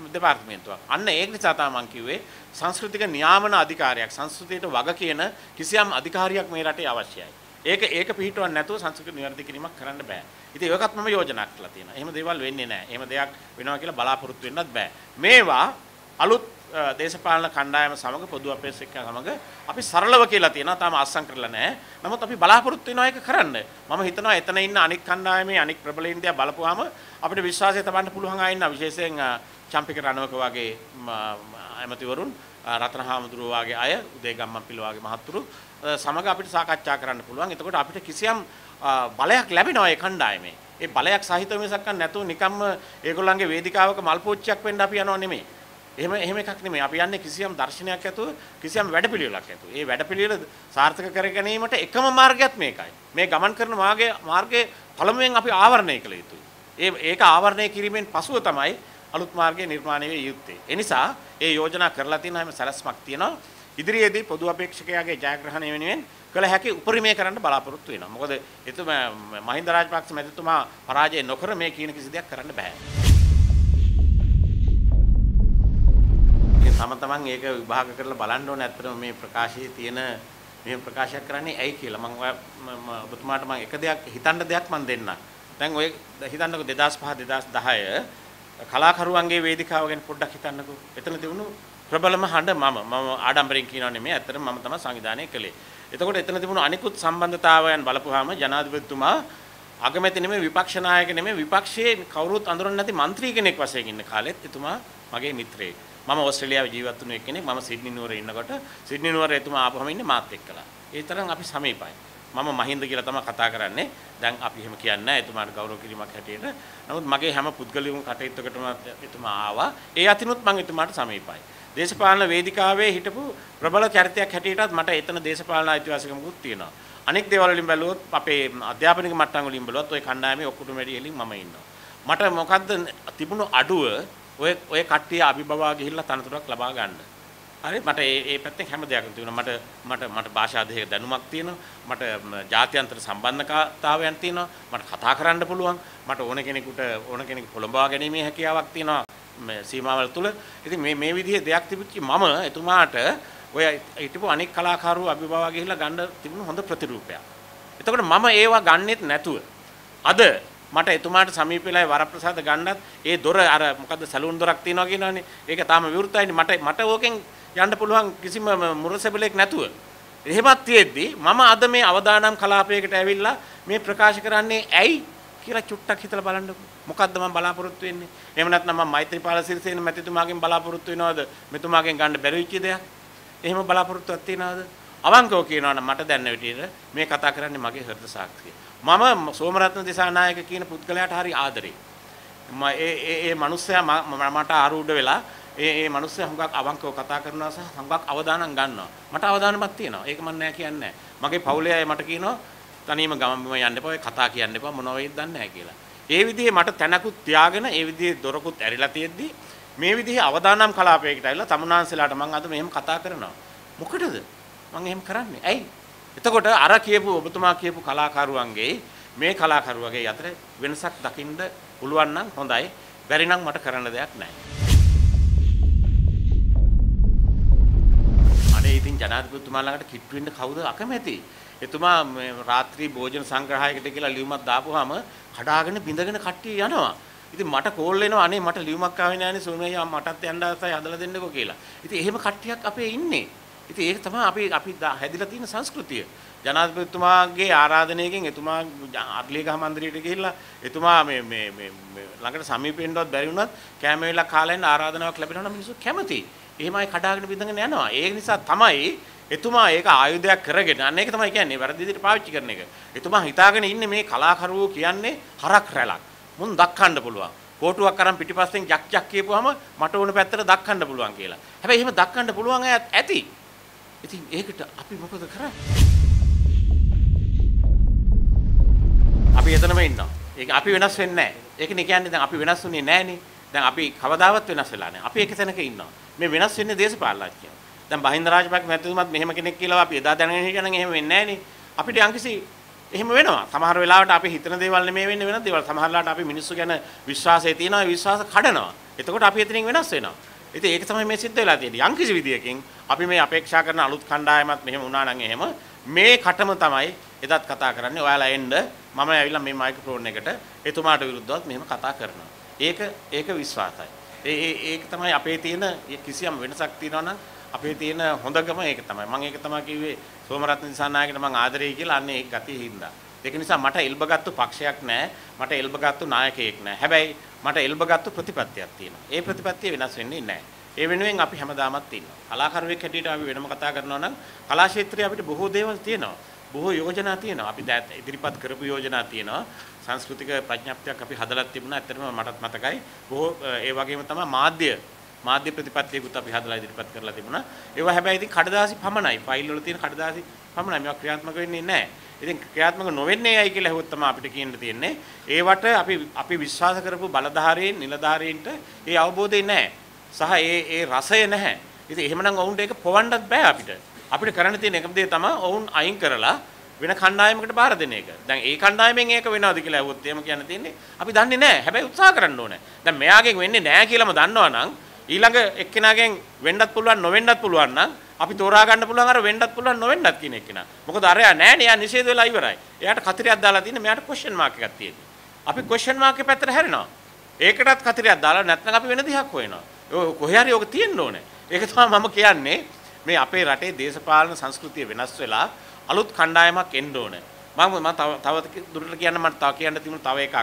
දෙපාර්තමේන්තුවක්. අන්න ඒක නිසා තමයි මම කිව්වේ සංස්කෘතික නියාමන අධිකාරියක් සංස්කෘතියට වග කියන කිසියම් අධිකාරියක් මේ රටේ අවශ්‍යයි. ඒක පිළිහිටවන්න නැතුව සංස්කෘතික නිවැරදි කිරීමක් කරන්න බෑ. ඉතින් ඒකත් මම යෝජනා කරලා තියෙනවා. එහෙම දේවල් වෙන්නේ නැහැ. එහෙම දෙයක් වෙනවා කියලා බලාපොරොත්තු වෙන්නත් බෑ. මේවා අලුත් දේශපාලන කණ්ඩායම සමග පොදු අපේක්ෂකයන් සමග අපි සරලව කියලා තියෙනවා. තාම අස්සම් කරලා නැහැ. නමුත් අපි බලාපොරොත්තු වෙනවා ඒක කරන්න. මම හිතනවා එතන ඉන්න අනික් කණ්ඩායමේ අනික් ප්‍රබලයින් දිහා බලපුවාම අපිට විශ්වාසය තබන්න පුළුවන් ආ ඉන්න විශේෂයෙන් චම්පික රණවක වගේ ඇමතිවරුන් රත්න හාමුදුරුවෝ වගේ අය උදේ ගම්මන්පිල වගේ මහත්තුරු සමග අපිට සාකච්ඡා කරන්න පුළුවන්. එතකොට අපිට කිසියම් බලයක් ලැබෙනවා ඒ කණ්ඩායමේ. ඒ බලයක් සහිතව මිසක් නැතුව නිකම්ම ඒගොල්ලන්ගේ වේදිකාවක මල් පෝච්චියක් වෙන්න අපි යනවා නෙමෙයි. එහෙම එකක් නෙමෙයි. අපි යන්නේ කිසියම් දර්ශනයක් ඇතුව කිසියම් වැඩපිළිවෙලක් ඇතුව. ඒ වැඩපිළිවෙල සාර්ථක කර ගැනීමට එකම මාර්ගයත් මේකයි. මේ ගමන් කරන මාර්ගයේ පළමුවෙන් අපි ආවරණය කළ යුතුයි. ඒක ආවරණය කිරීමෙන් පසුව තමයි අලුත් මාර්ගය නිර්මාණය වේ යුත්තේ. ඒ නිසා ඒ යෝජනා කරලා තියෙන හැම සැලැස්මක් තියෙනවා. ඉදිරියේදී පොදු අපේක්ෂකයාගේ ජයග්‍රහණය වෙනුවෙන් කළ හැකි උපරිමය කරන්න බලාපොරොත්තු වෙනවා. මොකද එතුමා මහින්ද රාජපක්ෂ මැතිතුමා පරාජය නොකර මේ කියන කිසි දෙයක් කරන්න බෑ. තමන් ඒක විභාග කරලා බලන්න ඕනේ. ඇත්තටම මේ ප්‍රකාශයේ තියෙන මේ ප්‍රකාශයක් කරන්නේ ඇයි කියලා. මම ඔබතුමාට මම එක දෙයක් හිතන්න දෙයක් මම දෙන්නම්. දැන් ඔය හිතන්නකෝ 2005 2010 කලාකරුවන්ගේ වේදිකාව ගැන පොඩ්ඩක් හිතන්නකෝ. එතන තිබුණු ප්‍රබලම හඬ මම ආඩම්බරෙන් කියනවා නෙමෙයි. ඇත්තටම මම තමයි සංවිධානය කළේ. එතකොට එතන තිබුණු අනිකුත් සම්බන්ධතාවයන් බලපුවාම ජනාධිපතිතුමා අගමැති නෙමෙයි විපක්ෂ නායක නෙමෙයි විපක්ෂයේ කවුරුත් අඳුරන්නේ නැති മന്ത്രി කෙනෙක් වශයෙන් ඉන්න කාලෙත් එතුමා මගේ මිත්‍රයෙක්. මම ඕස්ට්‍රේලියාවේ ජීවත් වුණු කෙනෙක්. මම සිඩ්නි නුවරේ ඉන්නකොට සිඩ්නි නුවරේ එතුමා ආපුවම ඉන්නේ මාත් එක්කලා. ඒ තරම් අපි සමීපයි. මම මහින්ද කියලා තමයි කතා කරන්නේ. දැන් අපි එහෙම කියන්නේ නැහැ. එතුමාට ගෞරව කිරීමක් හැටියට. නමුත් මගේ හැම පුද්ගලිකම කටයුත්තකටම එතුමා ආවා. ඒ අතිනුත් මම එතුමාට සමීපයි. දේශපාලන වේදිකාවේ හිටපු ප්‍රබල චරිතයක් හැටියටත් මට එතන දේශපාලන අයිතිවාසිකමකුත් තියෙනවා. අනෙක් දේවල් වලින් බැලුවොත් අපේ අධ්‍යාපනික මට්ටම් වලින් බැලුවොත් ওই කණ්ඩායමේ ඔක්කොටම වැඩි එලින් මම ඉන්නවා. මට මොකද්ද තිබුණු අඩුව ඔය කට්ටිය අභිබවා ගිහිල්ලා තනතුරක් ලබා ගන්න. හරි මට ඒ පැත්තෙන් හැම දෙයක්ම තියෙනවා. මට භාෂා දෙකක දැනුමක් තියෙනවා. මට ජාත්‍යන්තර සම්බන්ධතාවයන් තියෙනවා. මට කතා කරන්න පුළුවන්. මට ඕන කෙනෙක් පොළඹවා ගැනීමේ හැකියාවක් තියෙනවා මේ සීමාවල් තුල. ඉතින් මේ විදිහේ දෙයක් තිබුච්ච මම එතුමාට ඔය හිටපු අනෙක් කලාකරුවෝ අභිබවා ගිහිල්ලා ගන්න තිබුණු හොඳ ප්‍රතිරූපයක්. එතකොට මම ඒවා ගන්නෙත් නැතුව අද මට එතුමාට සමීප වෙලාවේ වරප්‍රසාද ගන්නත් ඒ දොර අර මොකද්ද සැලූන් දොරක් තියෙනවා කියනවනේ. ඒක තාම විවෘතයිනේ. මට ඕකෙන් යන්න පුළුවන් කිසිම මුරසෙබලෙක් නැතුව. එහෙමත් තියෙද්දි මම අද මේ අවදානම් කලාපයකට ඇවිල්ලා මේ ප්‍රකාශ කරන්නේ ඇයි කියලා චුට්ටක් හිතලා බලන්නකෝ. මොකද්ද මම බලාපොරොත්තු වෙන්නේ? එහෙම නැත්නම් මම මෛත්‍රීපාල සිරිසේන මැතිතුමාගෙන් බලාපොරොත්තු වෙනවද? මෙතුමාගෙන් ගන්න බැරි වෙච්ච දෙයක්? එහෙම බලාපොරොත්තුවක් තියනවද? අවංකව කියනවා නම් මට දැනන විදිහට මේ කතා කරන්නේ මගේ හෘද සාක්ෂිය. මම සෝමරත්න දිසානායක කියන පුද්ගලයාට හරි ආදරේ. ඒ මිනිස්සයා මට ආරූඪ වෙලා ඒ මිනිස්සයා හුඟක් අවංකව කතා කරනවා සහ හුඟක් අවදානම් ගන්නවා. මට අවදානමක් තියෙනවා. ඒක මම නෑ කියන්නේ. මගේ පවුලේ අය මට කියනවා තනියම ගමන් බිම යන්න එපා, කතා කියන්න එපා, මොනවා වෙයිද දන්නේ නැහැ කියලා. ඒ විදිහේ මට තැනකුත් තියාගෙන ඒ විදිහේ දොරකුත් ඇරිලා තියෙද්දි මේ විදිහේ අවදානම් කලාපයකට ඇවිල්ලා තමුනාන්සලාට මම අද මෙහෙම කතා කරනවා. මොකටද? මම එහෙම කරන්නේ. ඇයි? එතකොට අර කියපු ඔබතුමා කියපු කලාකරුවන්ගේ මේ කලාකරුවගේ අතර වෙනසක් දකින්න පුළුවන් නම් හොඳයි. බැරි නම් මට කරන්න දෙයක් නැහැ. අනේ ඉතින් ජනාධිපතිතුමා ළඟට කිට්ටු වෙන්න කවුද අකමැති? එතුමා රාත්‍රී භෝජන සංග්‍රහයකට කියලා ලියුමක් දාපුවාම කඩාගෙන බින්දගෙන කට්ටිය යනවා. ඉතින් මට කෝල් එනවා අනේ මට ලියුමක් ආවේ නැහැනේ සෝමయ్య මටත් යන්න ආසයි හදලා දෙන්නකෝ කියලා. ඉතින් එහෙම කට්ටියක් අපේ ඉන්නේ. ඉතින් ඒක තමයි අපි හැදිලා තියෙන සංස්කෘතිය. ජනාධිපතිතුමාගේ ආරාධනයකින් එතුමා අර්ලියගහ මන්දිරයට ගිහිල්ලා එතුමා මේ ළඟට සමීපෙන්නවත් බැරි වුණත් කැම වේලා කාලා ඉන්න ආරාධනාවක් ලැබෙනවා නම් මිනිස්සු කැමතියි. එහෙමයි කඩාගෙන බින්දගෙන යනවා. ඒ නිසා තමයි එතුමා ඒක ආයුධයක් කරගෙන අන්න ඒක තමයි කියන්නේ වැරදි විදිහට පාවිච්චි කරන එක. එතුමා හිතාගෙන ඉන්නේ මේ කලාකරුවෝ කියන්නේ හරක් රැලක්. මුන් දක්කන්න පුළුවන්. කෝටුවක් අරන් පිටිපස්සෙන් ජක් ජක් කියපුවාම මට ඕන පැත්තට දක්කන්න පුළුවන් කියලා. හැබැයි එහෙම දක්කන්න පුළුවන් අය ඇති. ඉතින් ඒකට අපි මොකද කරන්නේ? අපි එතනම ඉන්නවා. ඒක අපි වෙනස් වෙන්නේ නැහැ. ඒකනේ කියන්නේ දැන් අපි වෙනස් වුණේ නැහනේ. දැන් අපි කවදාවත් වෙනස් වෙලා නැහැ. අපි එක තැනක ඉන්නවා. මේ වෙනස් වෙන්නේ දේශපාලනඥයෝ. දැන් බහින්ද රාජපක්ෂ මැතිතුමත් මෙහෙම කෙනෙක් කියලා අපි එදා දැනගෙන හිටියනම් එහෙම වෙන්නේ නැහනේ. අපිට යම්කිසි එහෙම වෙනවා. සමහර වෙලාවට අපි හිතන දේවල් නෙමෙයි වෙන්නේ වෙනත් දේවල්. සමහර වෙලාවට අපි මිනිස්සු ගැන විශ්වාසය තියෙනවා, විශ්වාස කඩනවා. එතකොට අපි එතනින් වෙනස් වෙනවා. ඉතින් ඒක තමයි මේ සිද්ධ වෙලා තියෙන්නේ. යම්කිසි විදියකින් අපි මේ අපේක්ෂා කරන අලුත් කණ්ඩායමත් මෙහෙම වුණා නම් එහෙම මේ කටම තමයි එදත් කතා කරන්නේ. ඔයාලා එන්න මම ඇවිල්ලා මේ මයික්‍රොෆෝන් එකට එතුමාට විරුද්ධවත් මෙහෙම කතා කරනවා. ඒක විශ්වාසයි. ඒක තමයි අපේ තියෙන කිසියම් වෙනසක් තියෙනවා නම් අපේ තියෙන හොඳකම ඒක තමයි. මම ඒක තමයි කිව්වේ සෝමරත්න දිසානායකට මම ආදරෙයි කියලා අන්නේ ඒක ගතිය හින්දා. ඒක නිසා මට එල්බගත්තු පක්ෂයක් නැහැ. මට එල්බගත්තු නායකයෙක් නැහැ. හැබැයි මට එල්බගත්තු ප්‍රතිපත්තියක් තියෙනවා. ඒ ප්‍රතිපත්තිය වෙනස් වෙන්නේ නැහැ. ඒ වෙනුවෙන් අපි හැමදාමත් ඉන්නවා. කලාකරුවෙක් හැටියට අපි වෙනම කතා කරනවා නම් කලා ක්ෂේත්‍රයේ අපිට බොහෝ දේවල් තියෙනවා. බොහෝ යෝජනා තියෙනවා. අපි දැන් ඉදිරිපත් කරපු යෝජනා තියෙනවා. සංස්කෘතික ප්‍රඥප්තියක් අපි හදලා තිබුණා. ඇත්තටම මටත් මතකයි. බොහෝ ඒ වගේම තමයි මාධ්‍ය ප්‍රතිපත්තියකුත් අපි හදලා ඉදිරිපත් කරලා තිබුණා. ඒවා හැබැයි ඉතින් කඩදාසි පමණයි. ෆයිල් වල තියෙන කඩදාසි පමණයි. මේවා ක්‍රියාත්මක වෙන්නේ නැහැ. ඉතින් ක්‍රියාත්මක නොවෙන්නේ ඇයි කියලා අහුවොත් තමයි අපිට කියන්න තියෙන්නේ. ඒවට අපි විශ්වාස කරපු බලධාරීන් නිලධාරීන්ට ඒ අවබෝධය නැහැ. සහ ඒ රසය නැහැ. ඉතින් එහෙමනම් ඔවුන්ට ඒක පොවන්නත් බෑ අපිට. අපිට කරන්න තියෙන එකම දේ තමයි ඔවුන් අයින් කරලා වෙන කණ්ඩායමකට බාර දෙන එක. දැන් ඒ කණ්ඩායමෙන් ඒක වෙනවද කියලා අහුවොත් එහෙම කියන්න තියෙන්නේ. අපි දන්නේ නැහැ. හැබැයි උත්සාහ කරන්න ඕනේ. දැන් මෙයාගෙන් වෙන්නේ නැහැ කියලාම දන්නවනම් ඊළඟ එක්කෙනාගෙන් වෙන්නත් පුළුවන් නොවෙන්නත් පුළුවන් නම් අපි තෝරා ගන්න පුළුවන් අර වෙන්නත් පුළුවන් නොවෙන්නත් කියන එක්කෙනා. මොකද අරයා නෑනේ. එයා නිෂේධ වෙලා ඉවරයි. එයාට කතරයක් දාලා තියෙන්නේ. මෙයාට ක්වෙස්චන් මාක් එකක් තියෙන්නේ. අපි ක්වෙස්චන් මාක් එක පැත්තට හැරෙනවා. ඒකටත් කතරයක් දාලා නැත්නම් අපි වෙන දිහක් හොයනවා. කොහේ හරි ඔක තියෙන්න ඕනේ. ඒක තමයි මම කියන්නේ මේ අපේ රටේ දේශපාලන සංස්කෘතිය වෙනස් වෙලා අලුත් කණ්ඩායමක් එන්න ඕනේ. මම තව දුරට කියන්න මට තව කියන්න තිබුණ තව එකක්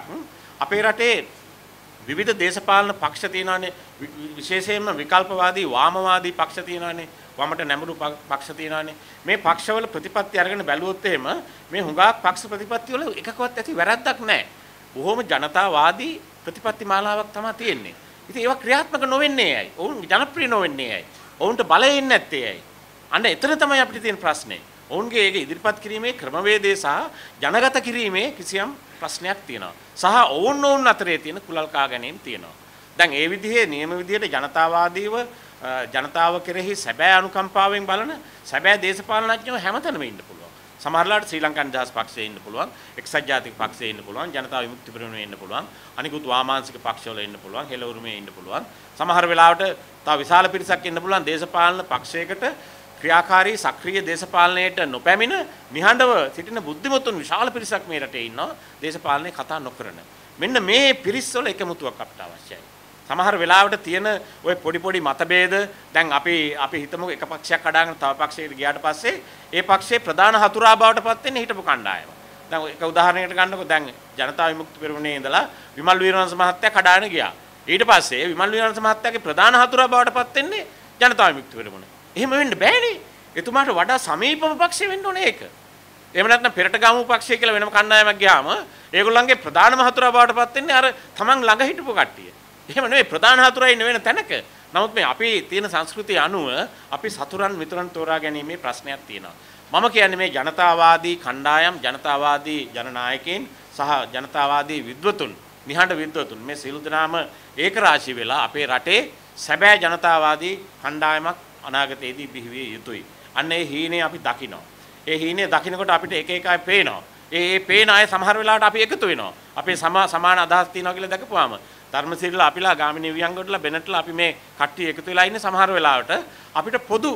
අපේ රටේ විවිධ දේශපාලන පක්ෂ තියෙනවානේ. විශේෂයෙන්ම විකල්පවාදී වාමවාදී පක්ෂ තියෙනවානේ. වමට නැඹුරු පක්ෂ තියෙනවානේ. මේ පක්ෂවල ප්‍රතිපත්ති අරගෙන බැලුවොත් එහෙම මේ හුඟක් පක්ෂ ප්‍රතිපත්ති වල එකකවත් ඇති වැරද්දක් නැහැ. බොහොම ජනතාවාදී ප්‍රතිපත්ති මාලාවක් තමයි තියෙන්නේ. ඉතින් ඒවා ක්‍රියාත්මක නොවෙන්නේ ඇයි? ඔවුන් ජනප්‍රිය නොවෙන්නේ ඇයි? ඔවුන්ට බලය ඉන්නේ නැත්තේ ඇයි? අන්න එතන තමයි අපිට තියෙන ප්‍රශ්නේ. ඔවුන්ගේ ඒක ඉදිරිපත් කිරීමේ ක්‍රමවේදය සහ ජනගත කිරීමේ කිසියම් ප්‍රශ්නයක් තියෙනවා. සහ ඔවුන් අතරේ තියෙන කුලල් කා ගැනීම තියෙනවා. දැන් ඒ විදිහේ නියම විදිහට ජනතාවාදීව ජනතාව කෙරෙහි සැබෑ අනුකම්පාවෙන් බලන සැබෑ දේශපාලනඥයෝ හැමතැනම ඉන්න පුළුවන්. සමහරලාට ශ්‍රී ලංකා නිදහස් පක්ෂයේ ඉන්න පුළුවන්, එක්සත් ජාතික පක්ෂයේ ඉන්න පුළුවන්, ජනතා විමුක්ති පෙරමුණේ ඉන්න පුළුවන්, අනිකුත් වාමාංශික පක්ෂවල ඉන්න පුළුවන්, හෙළ උරුමේ ඉන්න පුළුවන්. සමහර වෙලාවට තව විශාල පිරිසක් ඉන්න පුළුවන් දේශපාලන පක්ෂයකට ක්‍රියාකාරී සක්‍රීය දේශපාලනයට නොපැමිණ නිහඬව සිටින බුද්ධිමතුන් විශාල පිරිසක් මේ රටේ ඉන්නවා දේශපාලනේ කතා නොකරන. මෙන්න මේ පිරිස් වල එකමුතුවක් අපිට අවශ්‍යයි. සමහර වෙලාවට තියෙන ওই පොඩි මතභේද දැන් අපි හිතමු එක පක්ෂයක් කඩාගෙන තව පක්ෂයකට ගියාට පස්සේ ඒ පක්ෂයේ ප්‍රධාන හතුරා බවට පත් වෙන්නේ හිටපු කණ්ඩායම. දැන් එක උදාහරණයකට ගන්නකො දැන් ජනතා විමුක්ති පෙරමුණේ ඉඳලා විමල් වීරවංශ මහත්තයා කඩාගෙන ගියා. ඊට පස්සේ විමල් වීරවංශ මහත්තයාගේ ප්‍රධාන හතුරා බවට පත් වෙන්නේ ජනතා විමුක්ති පෙරමුණ. එහෙම වෙන්න බෑනේ. එතුමාට වඩා සමීපම පක්ෂය වෙන්න ඕනේ ඒක. එහෙම නැත්නම් පෙරට ගාමු පක්ෂය කියලා වෙනම කණ්ඩායමක් ගියාම ඒගොල්ලන්ගේ ප්‍රධානම හතුරා බවට පත් වෙන්නේ අර තමන් ළඟ හිටපු කට්ටිය. එහෙම නෙවෙයි ප්‍රධාන හතුරා ඉන්න වෙන තැනක. නමුත් මේ අපි තියෙන සංස්කෘතිය අනුව අපි සතුරන් මිතුරන් තෝරා ගැනීමේ ප්‍රශ්නයක් තියෙනවා. මම කියන්නේ මේ ජනතාවාදී කණ්ඩායම්, ජනතාවාදී ජනනායකයන් සහ ජනතාවාදී විද්වතුන්, නිහඬ විද්වතුන් මේ සියලු දෙනාම ඒකරාශී වෙලා අපේ රටේ සැබෑ ජනතාවාදී කණ්ඩායමක් අනාගතයේදී බිහි විය යුතුයි. අන්න ඒ හීනේ අපි දකිනවා. ඒ හීනේ දකිනකොට අපිට එක එක අය පේනවා. ඒ පේන අය සමහර වෙලාවට අපි එකතු වෙනවා. අපේ සමාන අදහස් තියෙනවා කියලා දැකපුවාම ධර්මසිරිලා අපිලා ගාමිණී වියංගොඩලා බෙනට්ලා අපි මේ කට්ටිය එකතු වෙලා ඉන්නේ සමහර වෙලාවට අපිට පොදු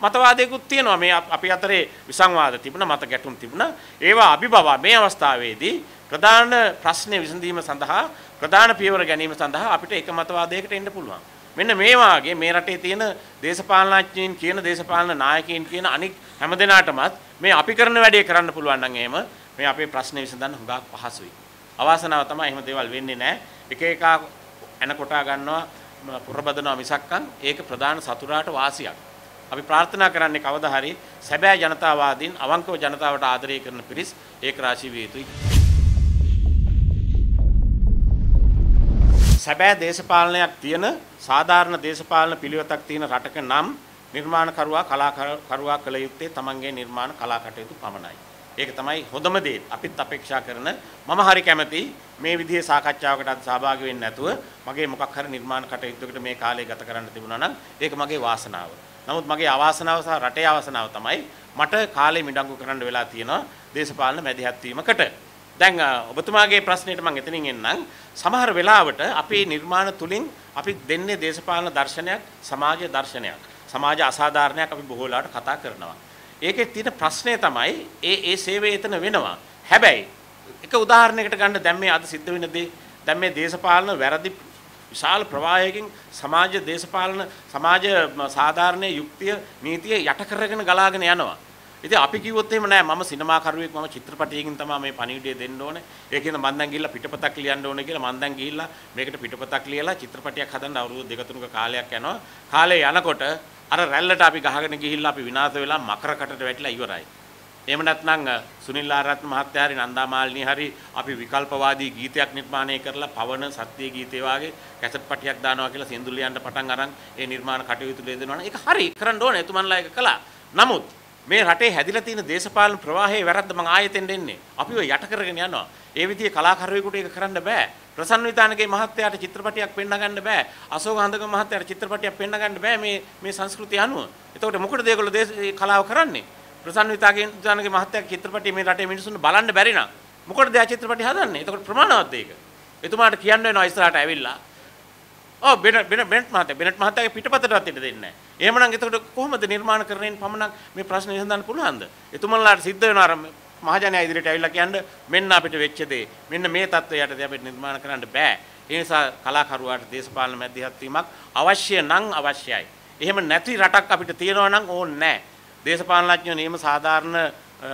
මතවාදයකුත් තියෙනවා. මේ අපි අතරේ විසංවාද තිබුණා, මත ගැටුම් තිබුණා. ඒවා අභිබවා මේ අවස්ථාවේදී ප්‍රධාන ප්‍රශ්නේ විසඳීම සඳහා ප්‍රධාන පියවර ගැනීම සඳහා අපිට එක මතවාදයකට එන්න පුළුවන්. මෙන්න මේ වාගේ මේ රටේ තියෙන දේශපාලනඥයින් කියන දේශපාලන නායකයින් කියන අනික් හැමදෙනාටමත් මේ අපි කරන වැඩේ කරන්න පුළුවන් නම් එහෙම මේ අපේ ප්‍රශ්නේ විසඳන්න හුඟක් පහසුයි. අවාසනාව තමයි එහෙම දේවල් වෙන්නේ නැහැ. එක එක එන කොටා ගන්නවා පුරබදනවා මිසක්කන් ඒක ප්‍රධාන සතුරාට වාසියක්. අපි ප්‍රාර්ථනා කරන්නේ කවදා හරි සැබෑ ජනතාවාදීන් අවංකව ජනතාවට ආදරය කරන පිරිස් ඒක රාශී විය යුතුයි. සැබෑ දේශපාලනයක් තියෙන සාධාරණ දේශපාලන පිළිවෙතක් තියෙන රටක නම් නිර්මාණකරුවා කලාකරුවා කළ යුත්තේ තමන්ගේ නිර්මාණ කලා කටයුතු පමණයි. ඒක තමයි හොඳම දේ. අපිත් අපේක්ෂා කරන මම හරි කැමති මේ විදිහේ සාකච්ඡාවකටත් සහභාගී වෙන්න නැතුව මගේ මොකක් හරි නිර්මාණ කටයුත්තකට මේ කාලේ ගත කරන්න තිබුණා නම් ඒක මගේ වාසනාව. නමුත් මගේ අවාසනාව සහ රටේ අවාසනාව තමයි මට කාලේ මිඩංගු කරන්න වෙලා තියෙනවා දේශපාලන මැදිහත් වීමකට. දැන් ඔබතුමාගේ ප්‍රශ්නෙට මම එතනින් එන්නම්. සමහර වෙලාවට අපේ නිර්මාණ තුලින් අපි දෙන්නේ දේශපාලන දර්ශනයක්, සමාජ දර්ශනයක්, සමාජ අසාධාරණයක් අපි බොහෝ වෙලාවට කතා කරනවා. ඒකේ තියෙන ප්‍රශ්නය තමයි ඒ සේවය එතන වෙනවා. හැබැයි එක උදාහරණයකට ගන්න දැන් මේ අද සිද්ධ වෙන දේ දැන් මේ දේශපාලන වැරදි විශාල ප්‍රවාහයකින් සමාජ දේශපාලන සමාජ සාධාරණ යුක්තිය නීතිය යට කරගෙන ගලාගෙන යනවා. ඉතින් අපි කිව්වොත් එහෙම නෑ මම සිනමාකරුවෙක් මම චිත්‍රපටයකින් තමයි මේ පණිවිඩය දෙන්න ඕනේ. ඒ කියන මම දැන් ගිහිල්ලා පිටපතක් ලියන්න ඕනේ කියලා මම දැන් ගිහිල්ලා මේකට පිටපතක් ලියලා චිත්‍රපටයක් හදන්න අවුරුදු 2-3ක කාලයක් යනවා. කාලේ යනකොට අර රැල්ලට අපි ගහගෙන ගිහිල්ලා අපි විනාශ වෙලා මකරකටට වැටිලා ඉවරයි. එහෙම නැත්නම් සුනිල් ආරත්න මහත්තයා හරි නන්දාමාලිනී හරි අපි විකල්පවාදී ගීතයක් නිර්මාණය කරලා පවන සත්‍ය ගීතේ වාගේ කැසට් පටියක් දානවා කියලා සින්දු ලියන්න පටන් අරන් ඒ නිර්මාණ කටයුතු දෙදෙනවා. ඒක හරි කරන්න ඕනේ. එතුමන්ලා ඒක කළා. නමුත් මේ රටේ හැදිලා තියෙන දේශපාලන ප්‍රවාහයේ වැරද්ද මම ආයෙත් එන්නේ. අපිව යට කරගෙන යනවා. ඒ විදිහේ කලාකරුවෙකුට ඒක කරන්න බෑ. ප්‍රසන්න විතානගේ මහත්තයාට චිත්‍රපටයක් පෙන්න ගන්න බෑ. අශෝක හඳගම මහත්තයාට චිත්‍රපටයක් පෙන්න ගන්න බෑ මේ සංස්කෘතිය අනුව. එතකොට මොකටද ඒගොල්ලෝ කලාව කරන්නේ? ප්‍රසන්න විතානගේ මහත්තයාගේ චිත්‍රපටය මේ රටේ මිනිස්සුන්ට බලන්න බැරි නම් මොකටද ඒ චිත්‍රපටය හදන්නේ? එතකොට ප්‍රමාණවත් ඒක. එතුමාට කියන්න වෙනවා ඉස්සරහට ඇවිල්ලා. බෙනට් මහත්තයාගේ පිටපතටවත් ඉඩ දෙන්නේ නැහැ. එහෙමනම් එතකොට කොහොමද නිර්මාණ කරන්නේ පමණක් මේ ප්‍රශ්නේ විසඳන්න පුළුවන්ද? එතුමන්ලාට සිද්ධ වෙනවා අර මහජනයා ඉදිරියට ඇවිල්ලා කියන්න මෙන්න අපිට වෙච්ච දේ. මෙන්න මේ தত্ত্বය යටතේ අපිට නිර්මාණ කරන්න බෑ. ඒ නිසා කලාකරුවාට දේශපාලන මැදිහත් වීමක් අවශ්‍ය නම් අවශ්‍යයි. එහෙම නැති රටක් අපිට තියෙනවා නම් ඕනේ නැහැ. දේශපාලනඥයෝ නියම සාධාරණ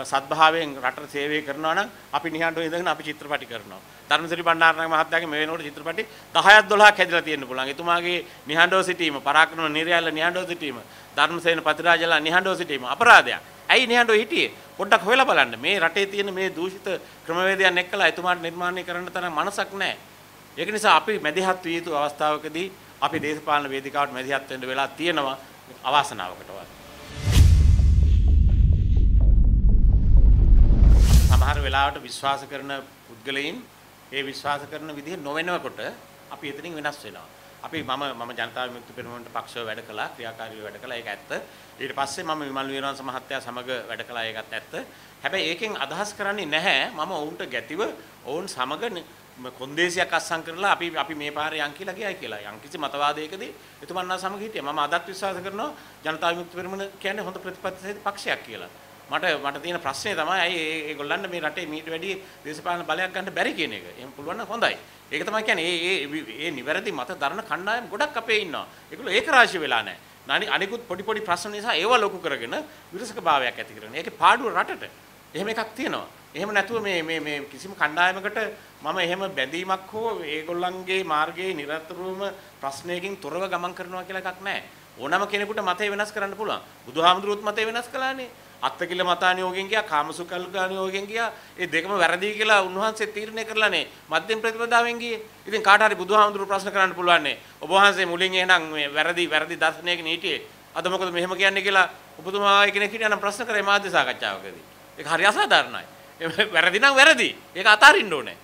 සත්භාවයෙන් රටට සේවය කරනවා නම් අපි නිහඬව ඉඳගෙන අපි චිත්‍රපටි කරනවා. ධර්මසිරි බණ්ඩාරනායක මහත්තයාගේ මේ වෙනකොට චිත්‍රපටි 10ක් 12ක් හැදිලා තියෙන්න පුළුවන්. එතුමාගේ නිහඬව සිටීම, පරාක්‍රම නිර්යාල නිහඬව සිටීම, ධර්මසේන පතිරාජලා නිහඬව සිටීම අපරාධයක්. ඇයි නිහඬව හිටියේ? පොඩ්ඩක් හොයලා බලන්න. මේ රටේ තියෙන මේ දූෂිත ක්‍රමවේදයන් එක්කලා එතුමාට නිර්මාණය කරන්න තරම් මනසක් නැහැ. ඒක නිසා අපි මැදිහත් විය යුතු අවස්ථාවකදී අපි දේශපාලන වේදිකාවට මැදිහත් වෙන්න වෙලා තියෙනවා අවාසනාවකටවත්. සමහර වෙලාවට විශ්වාස කරන පුද්ගලයන් ඒ විශ්වාස කරන විදිහ නොවෙනකොට අපි එතනින් වෙනස් වෙනවා. අපි මම ජනතා විමුක්ති පෙරමුණට පක්ෂව වැඩ කළා, ක්‍රියාකාරීව වැඩ කළා. ඒක ඇත්ත. ඊට පස්සේ මම විමල් වීරවංශ මහත්තයා සමග වැඩ කළා. ඒකත් ඇත්ත. හැබැයි ඒකෙන් අදහස් කරන්නේ නැහැ මම ඔවුන්ට ගැතිව ඔවුන් සමග කොන්දේසියක් අත්සන් කරලා අපි මේ පාරේ යන් කියලා ගියයි කියලා. යම්කිසි මතවාදයකදී එතුමන්ලා සමග හිටියා. මම අදත් විශ්වාස කරනවා ජනතා විමුක්ති පෙරමුණ කියන්නේ හොඳ ප්‍රතිපත්ති පක්ෂයක් කියලා. මට තියෙන ප්‍රශ්නේ තමයි ඇයි ඒගොල්ලන්ට මේ රටේ මීට වැඩි දේශපාලන බලයක් ගන්න බැරි කියන එක. එහෙම පුළුවන් නම් හොඳයි. ඒක තමයි කියන්නේ මේ නිවැරදි මත දරන කණ්ඩායම් ගොඩක් අපේ ඉන්නවා. ඒගොල්ලෝ ඒක රාශිය වෙලා නැහැ. අනිකුත් පොඩි ප්‍රශ්න නිසා ඒව ලොකු කරගෙන විරසක භාවයක් ඇති කරගෙන. ඒකේ පාඩුව රටට. එහෙම එකක් තියෙනවා. එහෙම නැතුව මේ කිසිම කණ්ඩායමකට මම එහෙම බැඳීමක් හෝ ඒගොල්ලන්ගේ මාර්ගයේ නිරතුරුවම ප්‍රශ්නයකින් තොරව ගමන් කරනවා කියලා එකක් නැහැ. ඕනම කෙනෙකුට මතය වෙනස් කරන්න පුළුවන්. බුදුහාමුදුරුවොත් මතය වෙනස් කළානේ. අත්තකිල මතානියෝගෙන් ගියා කාමසුකල්ගානියෝගෙන් ගියා. ඒ දෙකම වැරදි කියලා උන්වහන්සේ තීරණය කරලානේ මධ්‍යම ප්‍රතිපදාවෙන් ගියේ. ඉතින් කාට හරි බුදුහාමුදුරුවෝ ප්‍රශ්න කරන්න පුළුවන් නේ. ඔබ වහන්සේ මුලින් එහෙනම් මේ වැරදි දර්ශනයකින් හිටියේ. අද මොකද මෙහෙම කියන්නේ කියලා ඔබතුමා කෙනෙක් හිටියනම් ප්‍රශ්න කරේ මාධ්‍ය සාකච්ඡාවකදී. ඒක හරි අසාධාරණයි. වැරදි නම් වැරදි. ඒක අතාරින්න ඕනේ.